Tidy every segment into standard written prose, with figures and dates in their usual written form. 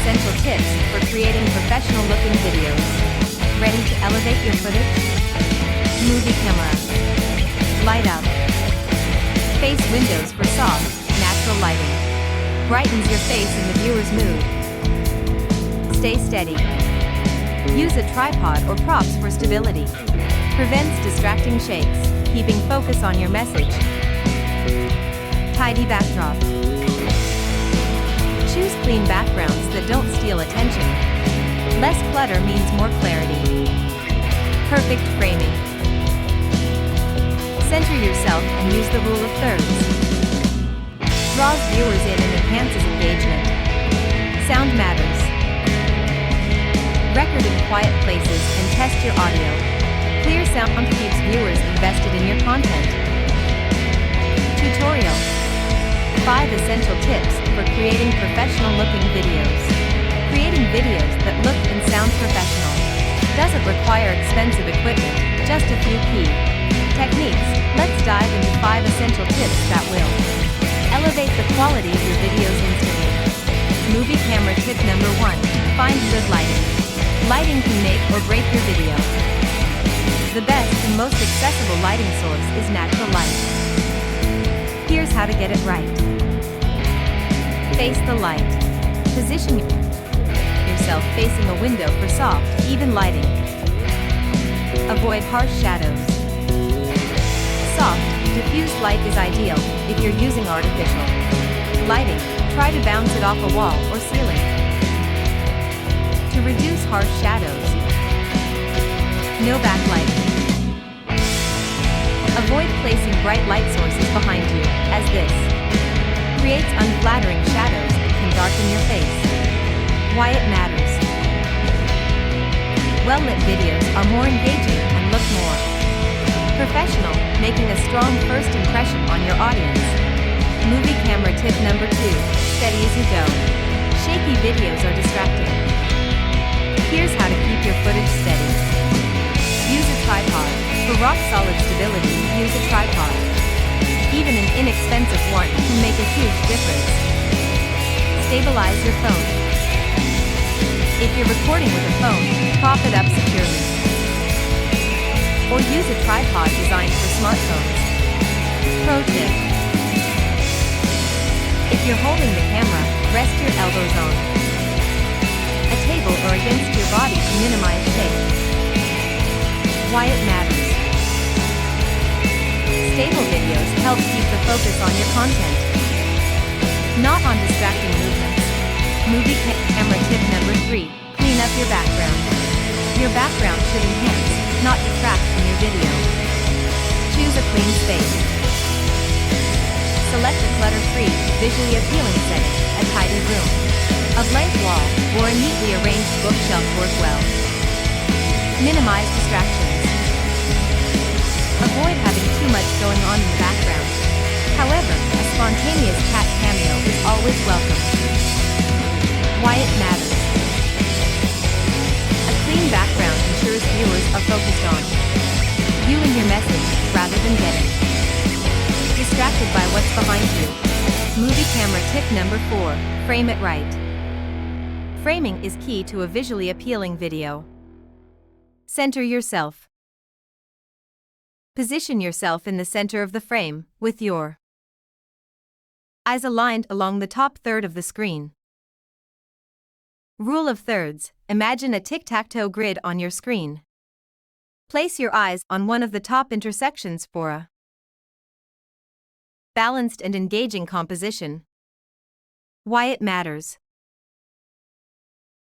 essential tips for creating professional-looking videos. Ready to elevate your footage? Movie camera. Light up. Face windows for soft, natural lighting. Brightens your face in the viewer's mood. Stay steady. Use a tripod or props for stability. Prevents distracting shakes, keeping focus on your message. Tidy backdrop. Choose clean backgrounds that don't steal attention. Less clutter means more clarity. Perfect framing. Center yourself and use the rule of thirds. Draws viewers in and enhances engagement. Sound matters. Record in quiet places and test your audio. Clear sound keeps viewers invested in your content. Tutorial. 5 essential tips for creating professional-looking videos. Creating videos that look and sound professional doesn't require expensive equipment, just a few key techniques. Let's dive into 5 essential tips that will elevate the quality of your videos instantly. Movie camera tip number 1. Find good lighting. Lighting can make or break your video. The best and most accessible lighting source is natural light. Here's how to get it right. Face the light. Position yourself facing a window for soft, even lighting. Avoid harsh shadows. Soft, diffused light is ideal if you're using artificial lighting. Try to bounce it off a wall or ceiling. To reduce harsh shadows, no backlighting. Avoid placing bright light sources behind you, as this creates unflattering shadows that can darken your face. Why it matters. Well-lit videos are more engaging and look more professional, making a strong first impression on your audience. Movie camera tip number 2. Steady as you go. Shaky videos are distracting. Here's how to keep your footage steady. Use a tripod. For rock-solid stability, use a tripod. Even an inexpensive one can make a huge difference. Stabilize your phone. If you're recording with a phone, prop it up securely. Or use a tripod designed for smartphones. Pro tip. If you're holding the camera, rest your elbows on a table or against your body to minimize shake. Why it matters. Stable videos help keep the focus on your content, not on distracting movements. Movie camera tip number 3. Clean up your background. Your background should enhance, not detract from your video. Choose a clean space. Select a clutter-free, visually appealing setting, a tidy room. A blank wall or a neatly arranged bookshelf work well. Minimize distractions. Avoid having too much going on in the background. However, a spontaneous cat cameo is always welcome. Why it matters. A clean background ensures viewers are focused on you and your message, rather than getting distracted by what's behind you. Movie camera tip number 4. Frame it right. Framing is key to a visually appealing video. Center yourself. Position yourself in the center of the frame, with your eyes aligned along the top third of the screen. Rule of thirds. Imagine a tic-tac-toe grid on your screen. Place your eyes on one of the top intersections for a balanced and engaging composition. Why it matters.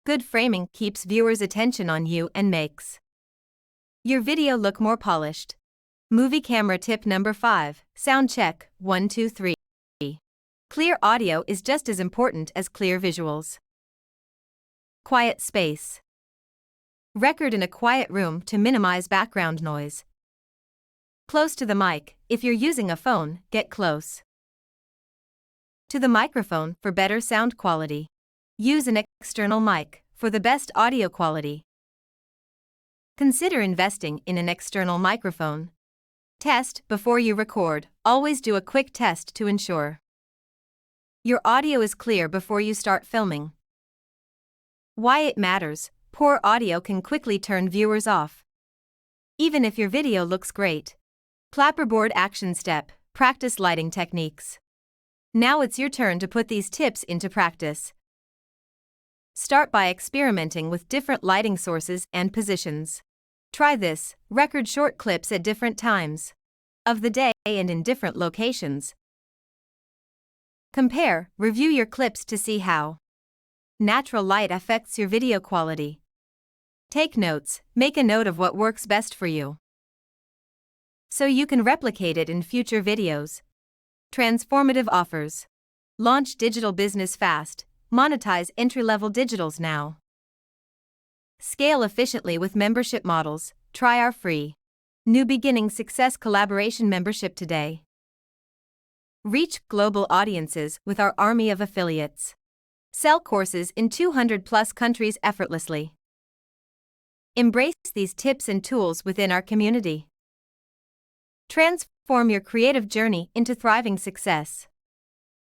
Good framing keeps viewers' attention on you and makes your video look more polished. Movie camera tip number 5. Sound check. 1 2 3. Clear audio is just as important as clear visuals. Quiet space. Record in a quiet room to minimize background noise. Close to the mic. If you're using a phone, get close to the microphone for better sound quality. Use an external mic for the best audio quality. Consider investing in an external microphone. Test before you record. Always do a quick test to ensure your audio is clear before you start filming. Why it matters: poor audio can quickly turn viewers off, even if your video looks great. Clapperboard action step: practice lighting techniques. Now it's your turn to put these tips into practice. Start by experimenting with different lighting sources and positions. Try this: record short clips at different times of the day and in different locations. Compare, review your clips to see how natural light affects your video quality. Take notes, make a note of what works best for you, so you can replicate it in future videos. Transformative offers. Launch digital business fast. Monetize entry-level digitals now. Scale efficiently with membership models. Try our free New Beginning Success Collaboration membership today. Reach global audiences with our army of affiliates. Sell courses in 200+ countries effortlessly. Embrace these tips and tools within our community. Transform your creative journey into thriving success.